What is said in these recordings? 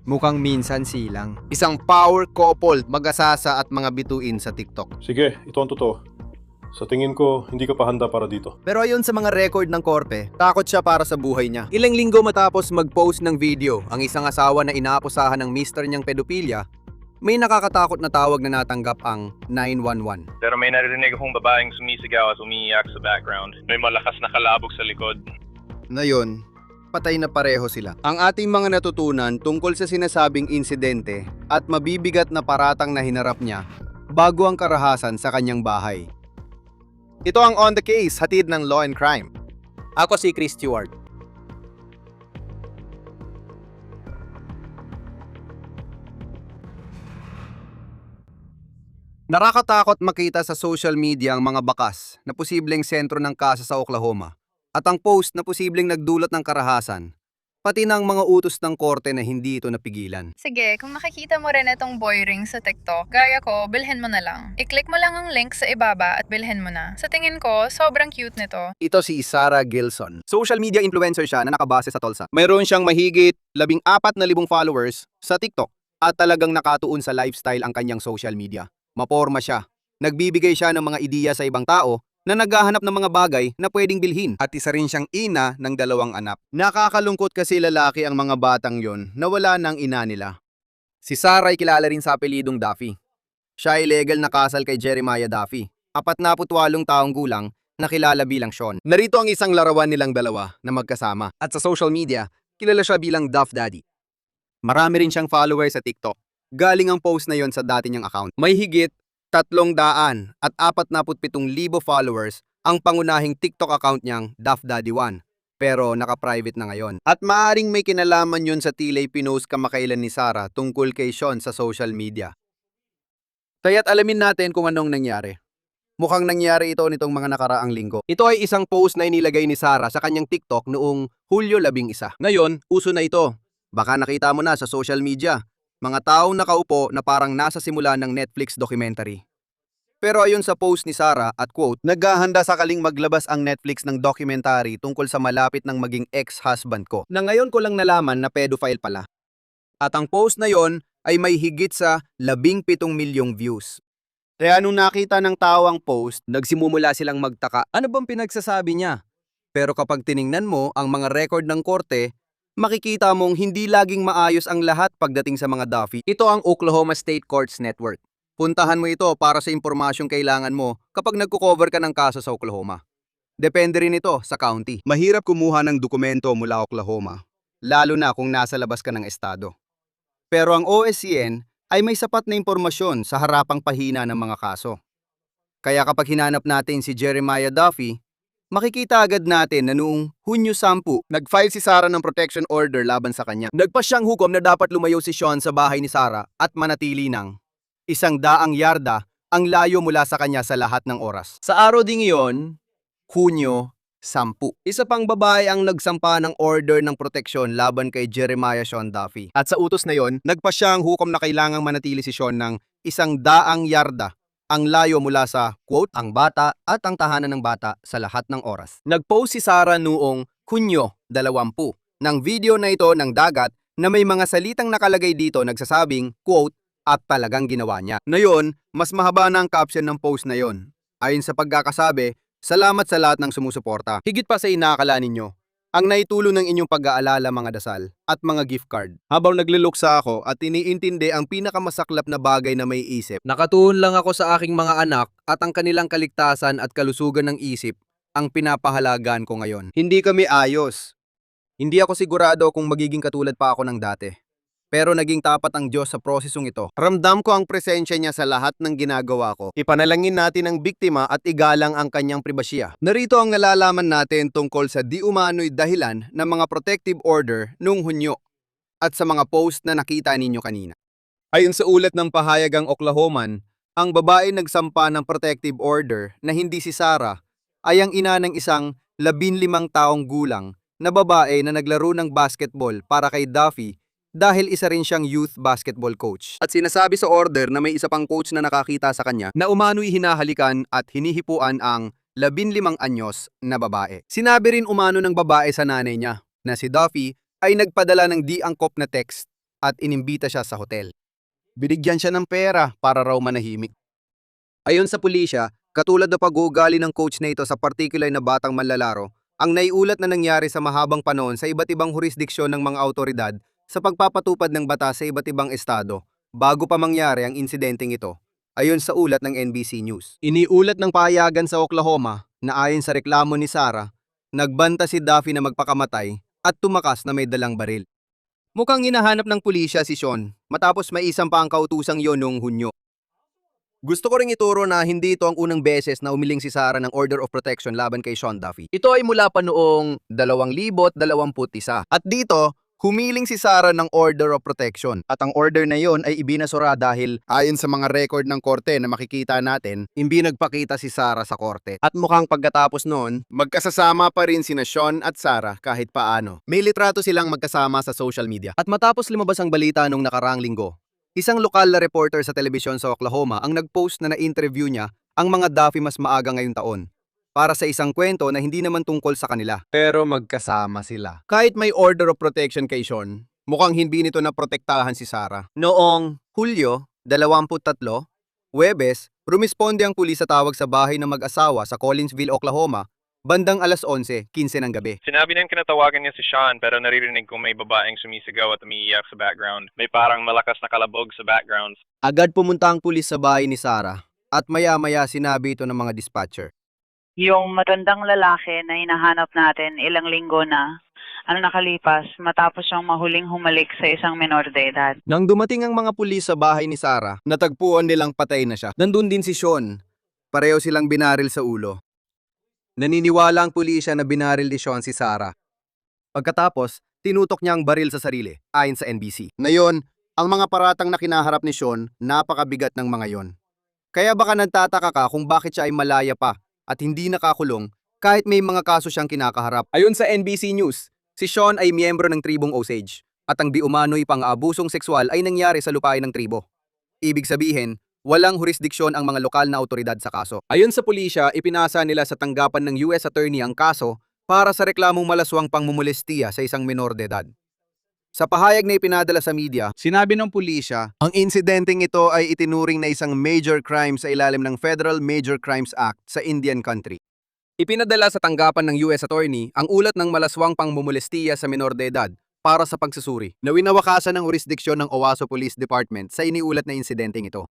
Mukhang minsan silang. Isang power couple, mag-asasa at mga bituin sa TikTok. Sige, ito ang totoo. Sa tingin ko, hindi ka pa handa para dito. Pero ayon sa mga record ng korte, takot siya para sa buhay niya. Ilang linggo matapos mag-post ng video, ang isang asawa na inaakusahan ng mister niyang pedophilia, may nakakatakot na tawag na natanggap ang 911. Pero may narinig akong babaeng sumisigaw at umiiyak sa background. May malakas na kalabog sa likod. Ngayon, patay na pareho sila. Ang ating mga natutunan tungkol sa sinasabing insidente at mabibigat na paratang na hinarap niya bago ang karahasan sa kanyang bahay. Ito ang On The Case, hatid ng Law and Crime. Ako si Chris Stewart. Nakakatakot makita sa social media ang mga bakas na posibleng sentro ng kaso sa Oklahoma at ang post na posibleng nagdulot ng karahasan, pati ng mga utos ng korte na hindi ito napigilan. Sige, kung nakikita mo rin itong boy ring sa TikTok, gaya ko, bilhin mo na lang. I-click mo lang ang link sa ibaba at bilhin mo na. Sa tingin ko, sobrang cute nito. Ito si Sarah Gilson. Social media influencer siya na nakabase sa Tulsa. Mayroon siyang mahigit 14,000 followers sa TikTok at talagang nakatuon sa lifestyle ang kanyang social media. Maporma siya. Nagbibigay siya ng mga ideya sa ibang tao na naghahanap ng mga bagay na pwedeng bilhin. At isa rin siyang ina ng 2 anak. Nakakalungkot kasi lalaki ang mga batang yon na wala ng ina nila. Si Sarah ay kilala rin sa apelidong Duffy. Siya ay legal na kasal kay Jeremiah Duffy, 48 taong gulang na kilala bilang Sean. Narito ang isang larawan nilang dalawa na magkasama. At sa social media, kilala siya bilang Duff Daddy. Marami rin siyang followers sa TikTok. Galing ang post na yon sa dati niyang account. May higit 347,000 followers ang pangunahing TikTok account niyang Duff Daddy 1, pero naka-private na ngayon. At maaring may kinalaman yon sa tilay pinost kamakailan ni Sarah tungkol kay Sean sa social media. Kaya't alamin natin kung anong nangyari. Mukhang nangyari ito nitong mga nakaraang linggo. Ito ay isang post na inilagay ni Sarah sa kanyang TikTok noong Hulyo 11. Ngayon, uso na ito. Baka nakita mo na sa social media. Mga taong nakaupo na parang nasa simula ng Netflix documentary. Pero ayon sa post ni Sarah at quote, naghahanda sakaling maglabas ang Netflix ng documentary tungkol sa malapit ng maging ex-husband ko, na ngayon ko lang nalaman na pedophile pala. At ang post na yon ay may higit sa 17 milyong views. Kaya nung nakita ng tao ang post, nagsimumula silang magtaka, ano bang pinagsasabi niya? Pero kapag tiningnan mo ang mga record ng korte, makikita mong hindi laging maayos ang lahat pagdating sa mga Duffy. Ito ang Oklahoma State Courts Network. Puntahan mo ito para sa impormasyong kailangan mo kapag nagko-cover ka ng kaso sa Oklahoma. Depende rin ito sa county. Mahirap kumuha ng dokumento mula Oklahoma, lalo na kung nasa labas ka ng estado. Pero ang OSCN ay may sapat na impormasyon sa harapang pahina ng mga kaso. Kaya kapag hinanap natin si Jeremiah Duffy, makikita agad natin na noong Hunyo 10, nag-file si Sarah ng protection order laban sa kanya. Nagpa siyang hukom na dapat lumayo si Sean sa bahay ni Sarah at manatili ng 100 yarda ang layo mula sa kanya sa lahat ng oras. Sa araw ding iyon, Hunyo 10. Isa pang babae ang nagsampa ng order ng proteksyon laban kay Jeremiah Sean Duffy. At sa utos na yon, nagpa siyang hukom na kailangang manatili si Sean ng 100 yarda ang layo mula sa, quote, ang bata at ang tahanan ng bata sa lahat ng oras. Nag-post si Sarah noong Hunyo 20 ng video na ito ng dagat na may mga salitang nakalagay dito nagsasabing, quote, at talagang ginawa niya. Ngayon, mas mahaba na ang caption ng post na yon. Ayon sa pagkakasabi, salamat sa lahat ng sumusuporta. Higit pa sa inaakala ninyo, ang naitulong ng inyong pag-aalala mga dasal at mga gift card. Habang nagluluksa ako at iniintindi ang pinakamasaklap na bagay na may isip, nakatuon lang ako sa aking mga anak at ang kanilang kaligtasan at kalusugan ng isip ang pinapahalagan ko ngayon. Hindi kami ayos. Hindi ako sigurado kung magiging katulad pa ako ng dati. Pero naging tapat ang Diyos sa prosesong ito. Ramdam ko ang presensya niya sa lahat ng ginagawa ko. Ipanalangin natin ang biktima at igalang ang kanyang pribasya. Narito ang nalalaman natin tungkol sa di umano'y dahilan ng mga protective order noong Hunyo at sa mga post na nakita ninyo kanina. Ayon sa ulat ng pahayagang Oklahoman, ang babae nagsampa ng protective order na hindi si Sarah ay ang ina ng isang 15 taong gulang na babae na naglaro ng basketball para kay Duffy dahil isa rin siyang youth basketball coach. At sinasabi sa order na may isa pang coach na nakakita sa kanya na umano'y hinahalikan at hinihipuan ang 15 anyos na babae. Sinabi rin umano ng babae sa nanay niya na si Duffy ay nagpadala ng di angkop na text at inimbita siya sa hotel. Binigyan siya ng pera para raw manahimik. Ayon sa pulisya, katulad na pag-uugali ng coach na ito sa particular na batang manlalaro, ang naiulat na nangyari sa mahabang panahon sa iba't ibang jurisdiksyon ng mga autoridad sa pagpapatupad ng batas sa iba't ibang estado bago pa mangyari ang insidenteng ito, ayon sa ulat ng NBC News. Iniulat ng pahayagan sa Oklahoma na ayon sa reklamo ni Sarah, nagbanta si Duffy na magpakamatay at tumakas na may dalang baril. Mukhang hinahanap ng pulisya si Sean matapos may isang pa ang kautusang yon noong Hunyo. Gusto ko ring ituro na hindi ito ang unang beses na umiling si Sarah ng Order of Protection laban kay Sean Duffy. Ito ay mula pa noong 2021. At dito, humiling si Sarah ng Order of Protection. At ang order na yon ay ibinasura dahil ayon sa mga record ng korte na makikita natin, hindi nagpakita si Sarah sa korte. At mukhang pagkatapos noon, magkasasama pa rin sina Sean at Sarah kahit paano. May litrato silang magkasama sa social media. At matapos lumabas ang balita nung nakaraang linggo, isang lokal na reporter sa telebisyon sa Oklahoma ang nag-post na na-interview niya ang mga Duffy mas maaga ngayong taon para sa isang kwento na hindi naman tungkol sa kanila. Pero magkasama sila. Kahit may order of protection kay Sean, mukhang hindi nito naprotektahan si Sarah. Noong Hulyo 23, Huwebes, rumisponde ang pulis sa tawag sa bahay ng mag-asawa sa Collinsville, Oklahoma, bandang 11:15 ng gabi. Sinabi niyang kinatawagan niya si Sean pero naririnig kong may babaeng sumisigaw at umiiyak sa background. May parang malakas na kalabog sa background. Agad pumunta ang pulis sa bahay ni Sarah at maya-maya sinabi ito ng mga dispatcher. Yung matandang lalaki na hinahanap natin ilang linggo na nakalipas matapos siyang mahuling humalik sa isang menor de edad. Nang dumating ang mga pulis sa bahay ni Sarah, natagpuan nilang patay na siya. Nandun din si Sean. Pareho silang binaril sa ulo. Naniniwala ang pulisya na binaril ni Sean si Sarah. Pagkatapos, tinutok niya ang baril sa sarili, ayon sa NBC. Ngayon, ang mga paratang na kinaharap ni Sean, napakabigat ng mga yon. Kaya baka nagtataka ka kung bakit siya ay malaya pa at hindi nakakulong kahit may mga kaso siyang kinakaharap. Ayon sa NBC News, si Sean ay miyembro ng tribong Osage at ang di umano'y pang-aabusong sexual ay nangyari sa lupain ng tribo. Ibig sabihin, walang jurisdiksyon ang mga lokal na autoridad sa kaso. Ayon sa pulisya, ipinasa nila sa tanggapan ng US Attorney ang kaso para sa reklamong malaswang pangmumulestiya sa isang menor de edad. Sa pahayag na ipinadala sa media, sinabi ng pulisya, ang insidenteng ito ay itinuring na isang major crime sa ilalim ng Federal Major Crimes Act sa Indian country. Ipinadala sa tanggapan ng US Attorney ang ulat ng malaswang pangmumulestiya sa menor de edad para sa pagsusuri na winawakasan ng jurisdiksyon ng Owasso Police Department sa iniulat na insidenteng ito.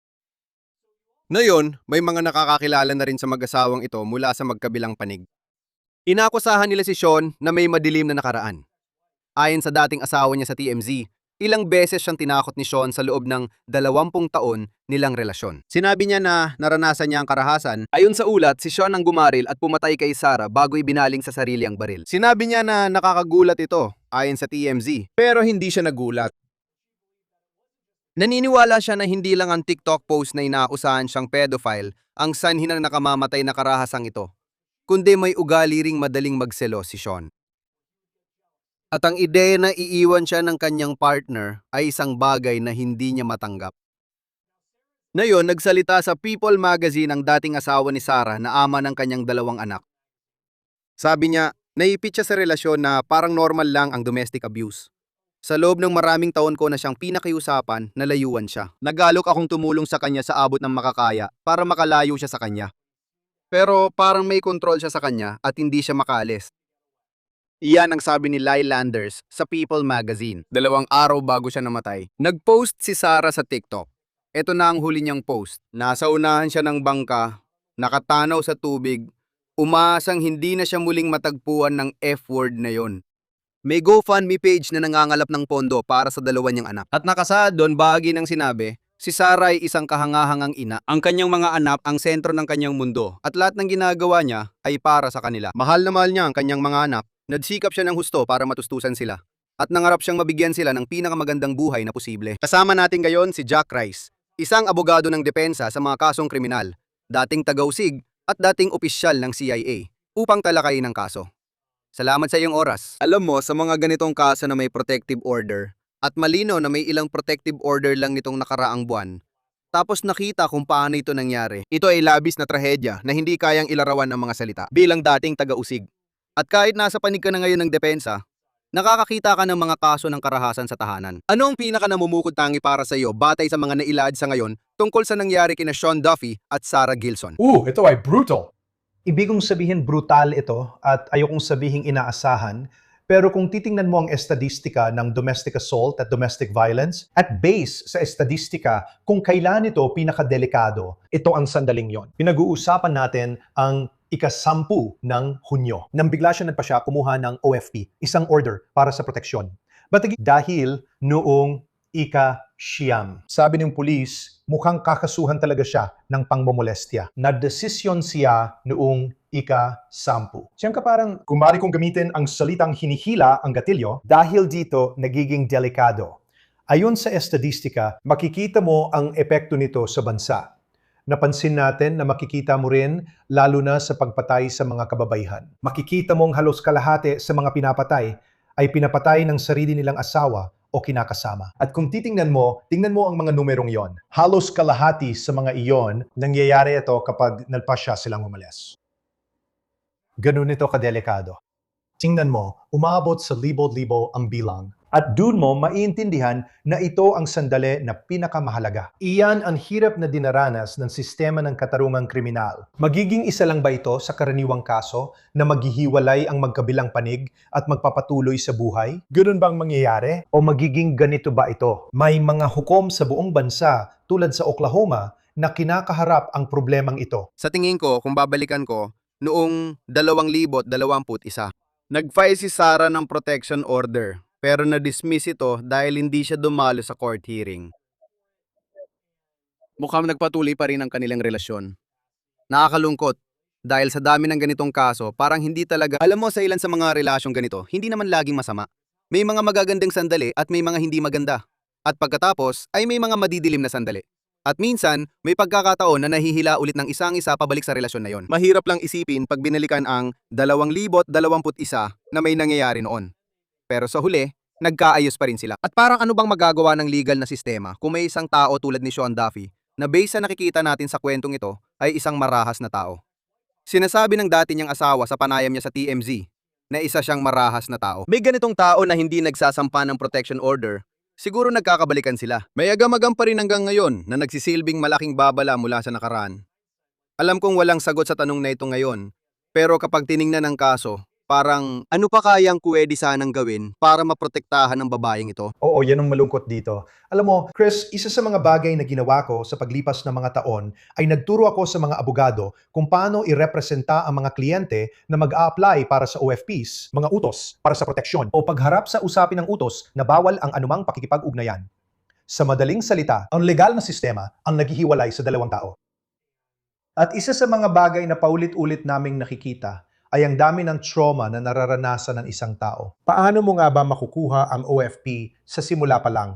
Ngayon, may mga nakakakilala na rin sa mag-asawang ito mula sa magkabilang panig. Inakusahan nila si Sean na may madilim na nakaraan. Ayon sa dating asawa niya sa TMZ, ilang beses siyang tinakot ni Sean sa loob ng 20 taon nilang relasyon. Sinabi niya na naranasan niya ang karahasan. Ayon sa ulat, si Sean ang gumaril at pumatay kay Sarah bago ibinaling sa sarili ang baril. Sinabi niya na nakakagulat ito, ayon sa TMZ, pero hindi siya nagulat. Naniniwala siya na hindi lang ang TikTok post na inaakusahan siyang pedophile ang sanhi ng nakamamatay na karahasang ito, kundi may ugali ring madaling magselos si Sean. At ang ideya na iiwan siya ng kanyang partner ay isang bagay na hindi niya matanggap. Ngayon, nagsalita sa People Magazine ang dating asawa ni Sarah na ama ng kanyang 2 anak. Sabi niya, naipit siya sa relasyon na parang normal lang ang domestic abuse. Sa loob ng maraming taon ko na siyang pinakiusapan, nalayuan siya. Nagalok akong tumulong sa kanya sa abot ng makakaya para makalayo siya sa kanya. Pero parang may control siya sa kanya at hindi siya makaalis. Iyan ang sabi ni Lyle Landers sa People Magazine, 2 araw bago siya namatay. Nag-post si Sarah sa TikTok. Ito na ang huli niyang post. Nasa unahan siya ng bangka, nakatanaw sa tubig, umaasang hindi na siya muling matagpuan ng F-word na yon. May GoFundMe page na nangangalap ng pondo para sa 2 niyang anak. At nakasaad doon bahagi ng sinabi, si Sarah ay isang kahangahangang ina. Ang kanyang mga anak ang sentro ng kanyang mundo at lahat ng ginagawa niya ay para sa kanila. Mahal na mahal niya ang kanyang mga anak. Nagsikap siya ng husto para matustusan sila. At nangarap siyang mabigyan sila ng pinakamagandang buhay na posible. Kasama natin ngayon si Jack Rice, isang abogado ng depensa sa mga kasong kriminal, dating tagausig at dating opisyal ng CIA upang talakayin ang kaso. Salamat sa iyong oras. Alam mo, sa mga ganitong kaso na may protective order, at malino na may ilang protective order lang nitong nakaraang buwan, tapos nakita kung paano ito nangyari. Ito ay labis na trahedya na hindi kayang ilarawan ng mga salita bilang dating taga-usig. At kahit nasa panig ka na ngayon ng depensa, Nakakakita ka ng mga kaso ng karahasan sa tahanan. Ano ang pinaka namumukod tangi para sa iyo batay sa mga nailaad sa ngayon tungkol sa nangyari kina Sean Duffy at Sarah Gilson? Ito ay brutal. Ibig kong sabihin brutal ito at ayokong sabihin inaasahan, pero kung titingnan mo ang estadistika ng domestic assault at domestic violence, at base sa estadistika kung kailan ito pinakadelikado, ito ang sandaling yon. Pinag-uusapan natin ang ika-10 ng Hunyo. Nang bigla siya nagpa siya kumuha ng OFP, isang order para sa proteksyon. Dahil noong ika-siyam. Sabi ng pulis, mukhang kakasuhan talaga siya ng pangmomolestya. Nadesisyon siya noong ika-10. Siyang ka parang, kumari kong gamitin ang salitang hinihila ang gatilyo, dahil dito nagiging delikado. Ayon sa estadistika, makikita mo ang epekto nito sa bansa. Napansin natin na makikita mo rin lalo na sa pagpatay sa mga kababaihan. Makikita mong halos kalahati sa mga pinapatay ay pinapatay ng sarili nilang asawa o kinakasama. At kung tingnan mo ang mga numerong yon. Halos kalahati sa mga iyon, nangyayari ito kapag nagpasya silang umalis. Ganun ito kadelikado. Tingnan mo, umaabot sa libo-libo ang bilang. At dun mo maiintindihan na ito ang sandali na pinakamahalaga. Iyan ang hirap na dinaranas ng sistema ng katarungang kriminal. Magiging isa lang ba ito sa karaniwang kaso na maghihiwalay ang magkabilang panig at magpapatuloy sa buhay? Ganun bang mangyayari? O magiging ganito ba ito? May mga hukom sa buong bansa tulad sa Oklahoma na kinakaharap ang problemang ito. Sa tingin ko, kung babalikan ko, noong 2021, nag-file si Sarah ng protection order pero na-dismiss ito dahil hindi siya dumalo sa court hearing. Mukhang nagpatuloy pa rin ang kanilang relasyon. Nakakalungkot dahil sa dami ng ganitong kaso, parang hindi talaga, alam mo sa ilan sa mga relasyong ganito, hindi naman laging masama. May mga magagandang sandali at may mga hindi maganda. At pagkatapos ay may mga madidilim na sandali. At minsan, may pagkakataon na nahihila ulit ng isang-isa pabalik sa relasyon na yon. Mahirap lang isipin pag binalikan ang 2021 na may nangyayari noon. Pero sa huli, nagkaayos pa rin sila. At parang ano bang magagawa ng legal na sistema kung may isang tao tulad ni Sean Duffy na base sa nakikita natin sa kwentong ito ay isang marahas na tao. Sinasabi ng dati niyang asawa sa panayam niya sa TMZ na isa siyang marahas na tao. May ganitong tao na hindi nagsasampa ng protection order, siguro nagkakabalikan sila. May agam-agam pa rin hanggang ngayon na nagsisilbing malaking babala mula sa nakaraan. Alam kong walang sagot sa tanong na ito ngayon, pero kapag tiningnan ang kaso, parang ano pa kayang pwede sanang gawin para maprotektahan ng babaeng ito? Oo, yan ang malungkot dito. Alam mo, Chris, isa sa mga bagay na ginawa ko sa paglipas ng mga taon ay nagturo ako sa mga abogado kung paano irepresenta ang mga kliyente na mag-a-apply para sa OFPs, mga utos para sa proteksyon, o pagharap sa usapin ng utos na bawal ang anumang pakikipag-ugnayan. Sa madaling salita, ang legal na sistema ang naghihiwalay sa dalawang tao. At isa sa mga bagay na paulit-ulit naming nakikita ay ang dami ng trauma na nararanasan ng isang tao. Paano mo nga ba makukuha ang OFP sa simula pa lang?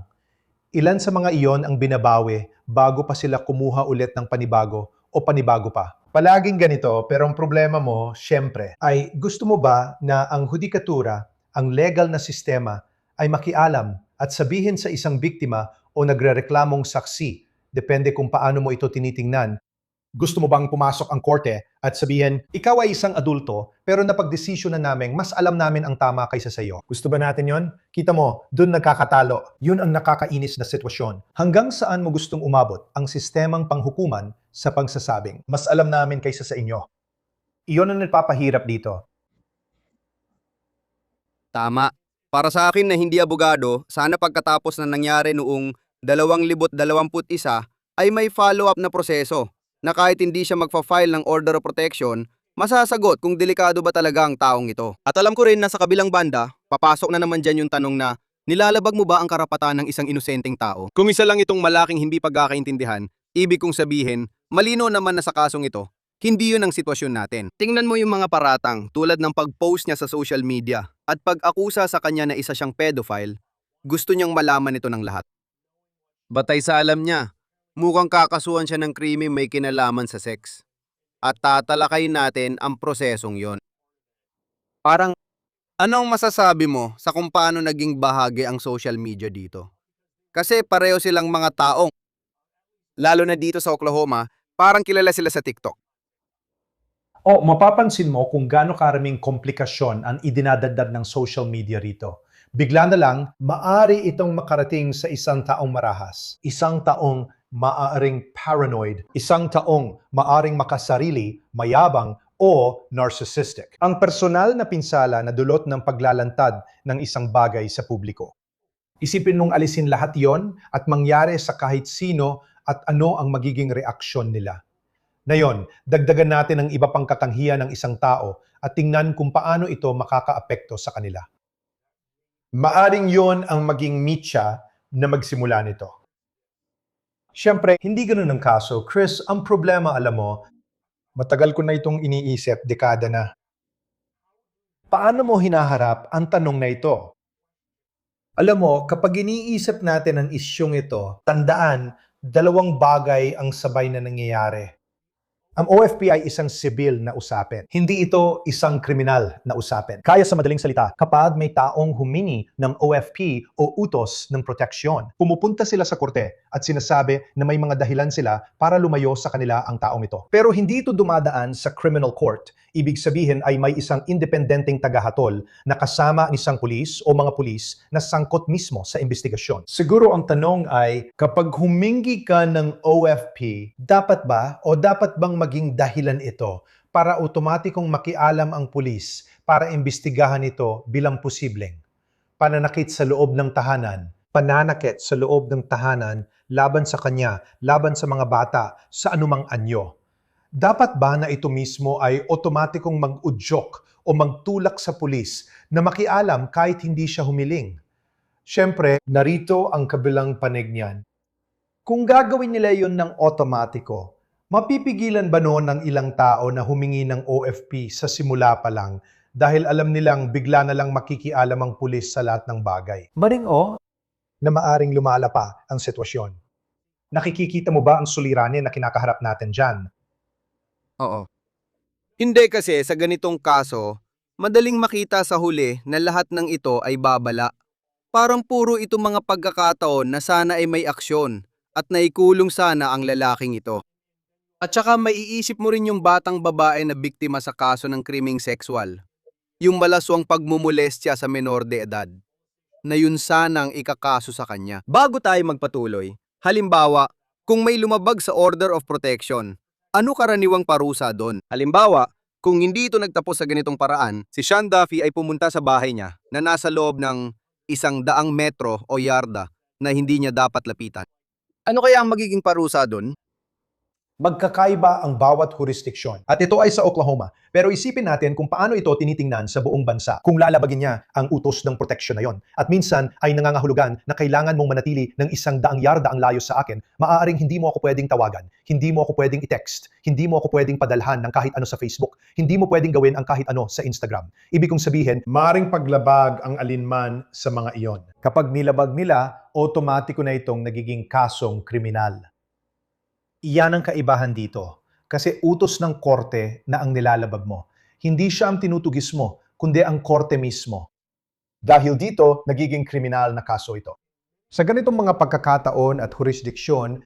Ilan sa mga iyon ang binabawi bago pa sila kumuha ulit ng panibago o panibago pa? Palaging ganito, pero ang problema mo, syempre, ay gusto mo ba na ang hudikatura, ang legal na sistema, ay makialam at sabihin sa isang biktima o nagrereklamong saksi, depende kung paano mo ito tinitingnan. Gusto mo bang pumasok ang korte at sabihin, ikaw ay isang adulto pero napagdesisyon na namin mas alam namin ang tama kaysa sa iyo? Gusto ba natin yon? Kita mo, dun nagkakatalo. Yun ang nakakainis na sitwasyon. Hanggang saan mo gustong umabot ang sistemang panghukuman sa pagsasabing, mas alam namin kaysa sa inyo? Iyon ang nagpapahirap dito. Tama. Para sa akin na hindi abogado, sana pagkatapos na nangyari noong 2021 ay may follow-up na proseso na kahit hindi siya magfa-file ng order of protection, masasagot kung delikado ba talaga ang taong ito. At alam ko rin na sa kabilang banda, papasok na naman dyan yung tanong na, nilalabag mo ba ang karapatan ng isang inosenteng tao? Kung isa lang itong malaking hindi pagkakaintindihan, ibig kong sabihin, malino naman na sa kasong ito, hindi yun ang sitwasyon natin. Tingnan mo yung mga paratang tulad ng pag-post niya sa social media at pag-akusa sa kanya na isa siyang pedophile, gusto niyang malaman ito ng lahat. Batay sa alam niya, mukhang kakasuhan siya ng krimen may kinalaman sa sex. At tatalakayin natin ang prosesong yon. Parang, anong masasabi mo sa kung paano naging bahagi ang social media dito? Kasi pareho silang mga taong, lalo na dito sa Oklahoma, parang kilala sila sa TikTok. O mapapansin mo kung gaano karaming komplikasyon ang idinadagdag ng social media rito. Bigla na lang, maari itong makarating sa isang taong marahas, isang taong maaring paranoid, isang taong maaring makasarili, mayabang, o narcissistic. Ang personal na pinsala na dulot ng paglalantad ng isang bagay sa publiko. Isipin mong alisin lahat yon at mangyari sa kahit sino at ano ang magiging reaksyon nila. Ngayon, dagdagan natin ang iba pang katangian ng isang tao at tingnan kung paano ito makakaapekto sa kanila. Maaring yon ang maging mitya na magsimula nito. Siyempre, hindi ganun ang kaso. Chris, ang problema, alam mo, matagal ko na itong iniisip, dekada na. Paano mo hinaharap ang tanong na ito? Alam mo, kapag iniisip natin ang isyong ito, tandaan, dalawang bagay ang sabay na nangyayari. Ang OFP ay isang sibil na usapin. Hindi ito isang kriminal na usapin. Kaya sa madaling salita, kapag may taong humingi ng OFP o utos ng proteksyon, pumupunta sila sa korte at sinasabi na may mga dahilan sila para lumayo sa kanila ang taong ito. Pero hindi ito dumadaan sa criminal court. Ibig sabihin ay may isang independenteng tagahatol na kasama ang isang pulis o mga pulis na sangkot mismo sa investigasyon. Siguro ang tanong ay, kapag humingi ka ng OFP, dapat ba o dapat bang maging dahilan ito para otomatikong makialam ang pulis para imbestigahan ito bilang posibleng pananakit sa loob ng tahanan, pananakit sa loob ng tahanan laban sa kanya, laban sa mga bata, sa anumang anyo. Dapat ba na ito mismo ay otomatikong mag-udyok o magtulak sa pulis na makialam kahit hindi siya humiling? Siyempre, narito ang kabilang panig niyan. Kung gagawin nila yun ng otomatiko, mapipigilan ba noon ng ilang tao na humingi ng OFP sa simula pa lang dahil alam nilang bigla na lang makikialam ang pulis sa lahat ng bagay? Maring na maaring lumala pa ang sitwasyon. Nakikikita mo ba ang suliranin na kinakaharap natin dyan? Oo. Hindi kasi sa ganitong kaso, madaling makita sa huli na lahat ng ito ay babala. Parang puro ito mga pagkakataon na sana ay may aksyon at naikulong sana ang lalaking ito. At saka maiisip mo rin yung batang babae na biktima sa kaso ng krimeng sexual. Yung malaswang pagmumolestya sa menor de edad. Na yun sanang ikakaso sa kanya. Bago tayo magpatuloy, halimbawa, kung may lumabag sa order of protection, ano karaniwang parusa doon? Halimbawa, kung hindi ito nagtapos sa ganitong paraan, si Sean Duffy ay pumunta sa bahay niya na nasa loob ng 100 metro o yarda na hindi niya dapat lapitan. Ano kaya ang magiging parusa doon? Magkakaiba ang bawat jurisdiksyon. At ito ay sa Oklahoma. Pero isipin natin kung paano ito tinitingnan sa buong bansa kung lalabagin niya ang utos ng proteksyon na yon. At minsan ay nangangahulugan na kailangan mong manatili ng 100 yarda ang layo sa akin. Maaaring hindi mo ako pwedeng tawagan, hindi mo ako pwedeng i-text, hindi mo ako pwedeng padalhan ng kahit ano sa Facebook, hindi mo pwedeng gawin ang kahit ano sa Instagram. Ibig kong sabihin, maaaring paglabag ang alinman sa mga iyon. Kapag nilabag nila, otomatiko na itong nagiging kasong kriminal. Iyan ang kaibahan dito. Kasi utos ng korte na ang nilalabag mo. Hindi siya ang tinutugis mo, kundi ang korte mismo. Dahil dito, nagiging kriminal na kaso ito. Sa ganitong mga pagkakataon at jurisdiksyon,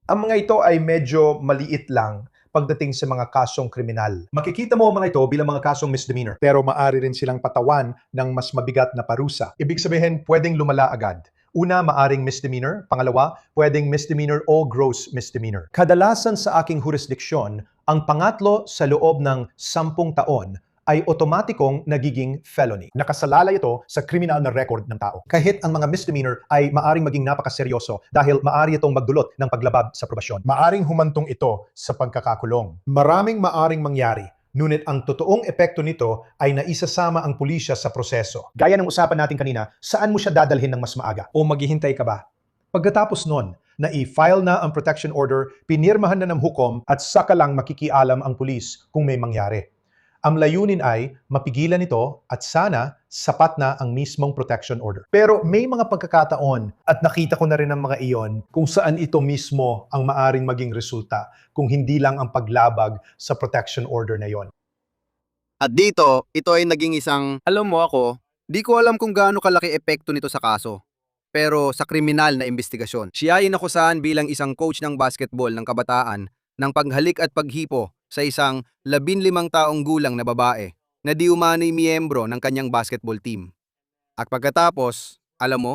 ang mga ito ay medyo maliit lang pagdating sa mga kasong kriminal. Makikita mo ang mga ito bilang mga kasong misdemeanor, pero maaari rin silang patawan ng mas mabigat na parusa. Ibig sabihin, pwedeng lumala agad. Una, maaring misdemeanor. Pangalawa, pwedeng misdemeanor o gross misdemeanor. Kadalasan sa aking jurisdiksyon, ang pangatlo sa loob ng 10 taon ay otomatikong nagiging felony. Nakasalalay ito sa kriminal na record ng tao. Kahit ang mga misdemeanor ay maaring maging napakaseryoso dahil maari itong magdulot ng paglabag sa probasyon. Maaring humantong ito sa pagkakakulong. Maraming maaring mangyari. Ngunit ang totoong epekto nito ay naisasama ang pulisya sa proseso. Gaya ng usapan natin kanina, saan mo siya dadalhin ng mas maaga? O maghihintay ka ba? Pagkatapos nun, na i-file na ang protection order, pinirmahan na ng hukom at saka lang makikialam ang pulis kung may mangyari. Ang layunin ay mapigilan ito at sana sapat na ang mismong protection order. Pero may mga pagkakataon at nakita ko na rin ang mga iyon kung saan ito mismo ang maaring maging resulta kung hindi lang ang paglabag sa protection order na yon. At dito, ito ay naging isang, alam mo ako, di ko alam kung gaano kalaki epekto nito sa kaso. Pero sa kriminal na investigasyon, siya ay nakusahan bilang isang coach ng basketball ng kabataan ng paghalik at paghipo sa isang 15 taong gulang na babae na di umano'y miyembro ng kanyang basketball team. At pagkatapos, alam mo,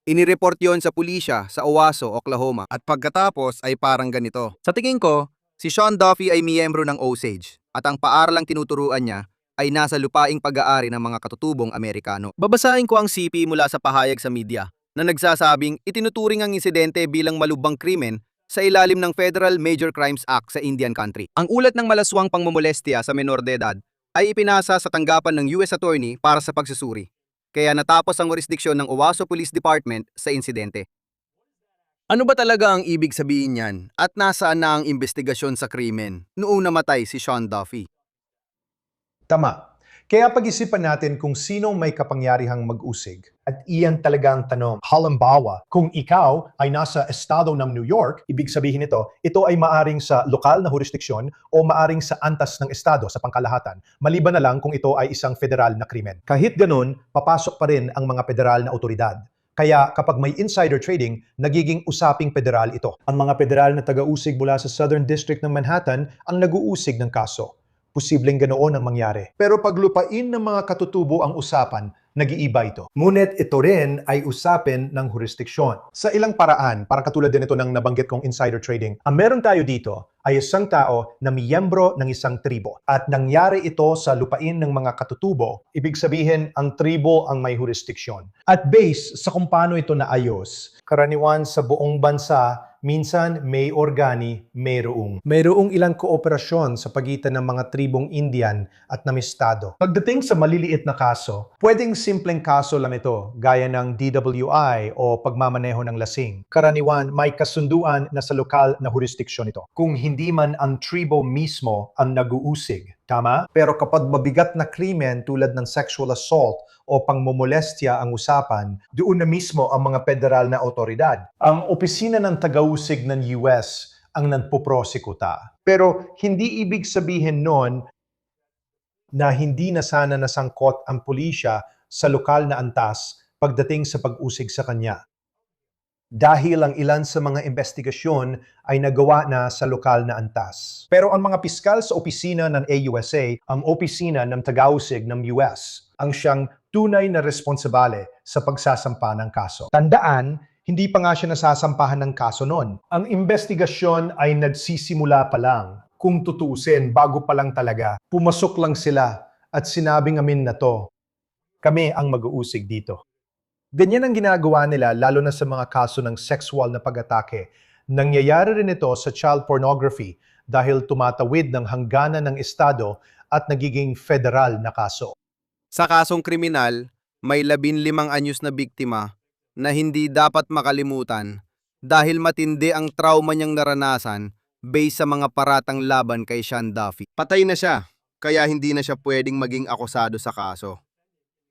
inireport yon sa pulisya sa Owasso, Oklahoma. At pagkatapos ay parang ganito. Sa tingin ko, si Sean Duffy ay miyembro ng Osage at ang paaralang tinuturuan niya ay nasa lupaing pag-aari ng mga katutubong Amerikano. Babasahin ko ang CP mula sa pahayag sa media na nagsasabing itinuturing ang insidente bilang malubhang krimen sa ilalim ng Federal Major Crimes Act sa Indian Country. Ang ulat ng malaswang pangmumolestya sa menor de edad ay ipinasa sa tanggapan ng US Attorney para sa pagsusuri. Kaya natapos ang jurisdiksyon ng Owasso Police Department sa insidente. Ano ba talaga ang ibig sabihin niyan at nasaan na ang investigasyon sa krimen noong namatay si Sean Duffy? Tama. Kaya pag-isipan natin kung sinong may kapangyarihang mag-usig. At iyan talaga ang tanong. Halimbawa, kung ikaw ay nasa estado ng New York, ibig sabihin ito ay maaring sa lokal na jurisdiksyon o maaring sa antas ng estado sa pangkalahatan, maliban na lang kung ito ay isang federal na krimen. Kahit ganun, papasok pa rin ang mga federal na otoridad. Kaya kapag may insider trading, nagiging usaping federal ito. Ang mga federal na taga-usig mula sa Southern District ng Manhattan ang nag-uusig ng kaso. Posibleng ganoon ang mangyari. Pero pag lupain ng mga katutubo ang usapan, nag-iiba ito. Ngunit ito rin ay usapin ng jurisdiksyon. Sa ilang paraan, parang katulad din ito ng nabanggit kong insider trading, ang meron tayo dito ay isang tao na miyembro ng isang tribo. At nangyari ito sa lupain ng mga katutubo, ibig sabihin ang tribo ang may jurisdiksyon. At base sa kung paano ito naayos, karaniwan sa buong bansa, minsan may organi, mayroong. Mayroong ilang kooperasyon sa pagitan ng mga tribong Indian at namistado. Pagdating sa maliliit na kaso, pwedeng simpleng kaso lang ito, gaya ng DWI o pagmamaneho ng lasing. Karaniwan, may kasunduan na sa lokal na jurisdiksyon ito. Kung hindi man ang tribo mismo ang nag-uusig, tama? Pero kapag mabigat na krimen tulad ng sexual assault o pangmomolestya ang usapan, doon na mismo ang mga federal na otoridad. Ang opisina ng taga-usig ng US ang nagpoprosekuta. Pero hindi ibig sabihin nun na hindi na sana nasangkot ang pulisya sa lokal na antas pagdating sa pag-usig sa kanya. Dahil ang ilan sa mga investigasyon ay nagawa na sa lokal na antas. Pero ang mga piskal sa opisina ng AUSA, ang opisina ng taga-usig ng US, ang siyang tunay na responsabale sa pagsasampa ng kaso. Tandaan, hindi pa nga siya nasasampahan ng kaso noon. Ang investigasyon ay nagsisimula pa lang. Kung tutusin, bago pa lang talaga, pumasok lang sila at sinabing amin na to. Kami ang mag-uusig dito. Ganyan ang ginagawa nila lalo na sa mga kaso ng sexual na pag-atake. Nangyayari rin ito sa child pornography dahil tumatawid ng hangganan ng estado at nagiging federal na kaso. Sa kasong kriminal, may 15 anyos na biktima na hindi dapat makalimutan dahil matindi ang trauma niyang naranasan based sa mga paratang laban kay Sean Duffy. Patay na siya, kaya hindi na siya pwedeng maging akusado sa kaso.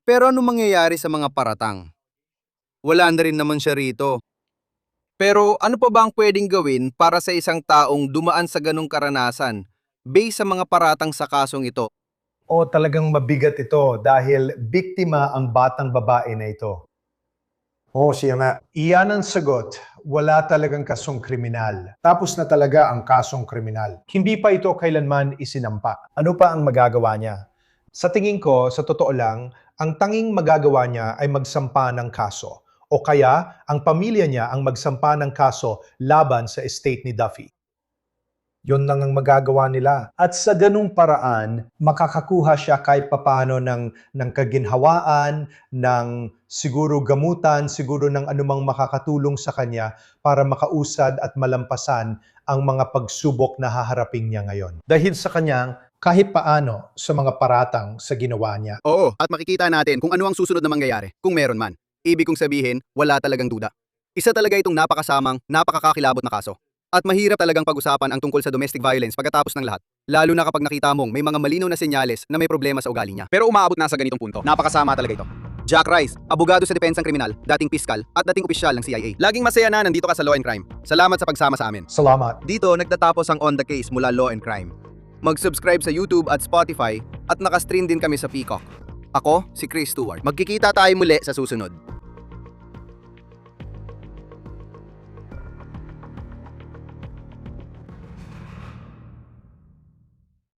Pero ano mangyayari sa mga paratang? Wala na rin naman siya rito. Pero ano pa ba ang pwedeng gawin para sa isang taong dumaan sa ganong karanasan based sa mga paratang sa kasong ito? O talagang mabigat ito dahil biktima ang batang babae na ito. Siya nga. Iyan ang sagot. Wala talagang kasong kriminal. Tapos na talaga ang kasong kriminal. Hindi pa ito kailanman isinampa. Ano pa ang magagawa niya? Sa tingin ko, sa totoo lang, ang tanging magagawa niya ay magsampa ng kaso. O kaya, ang pamilya niya ang magsampa ng kaso laban sa estate ni Duffy. Yun lang ang magagawa nila. At sa ganung paraan, makakakuha siya kahit papano ng kaginhawaan, ng siguro gamutan, siguro ng anumang makakatulong sa kanya para makausad at malampasan ang mga pagsubok na haharapin niya ngayon. Dahil sa kanyang kahit paano sa mga paratang sa ginawa niya. Oo, at makikita natin kung ano ang susunod na mangyayari, kung meron man. Ibig kong sabihin, wala talagang duda. Isa talaga itong napakasamang, napakakakilabot na kaso. At mahirap talagang pag-usapan ang tungkol sa domestic violence pagkatapos ng lahat. Lalo na kapag nakita mong may mga malinaw na senyales na may problema sa ugali niya. Pero umaabot na sa ganitong punto. Napakasama talaga ito. Jack Rice, abogado sa depensang kriminal, dating piskal, at dating opisyal ng CIA. Laging masaya na nandito ka sa Law and Crime. Salamat sa pagsama sa amin. Salamat. Dito, nagtatapos ang On The Case mula Law and Crime. Mag-subscribe sa YouTube at Spotify at nakastream din kami sa Peacock. Ako, si Chris Stewart. Magkikita tayo muli sa susunod.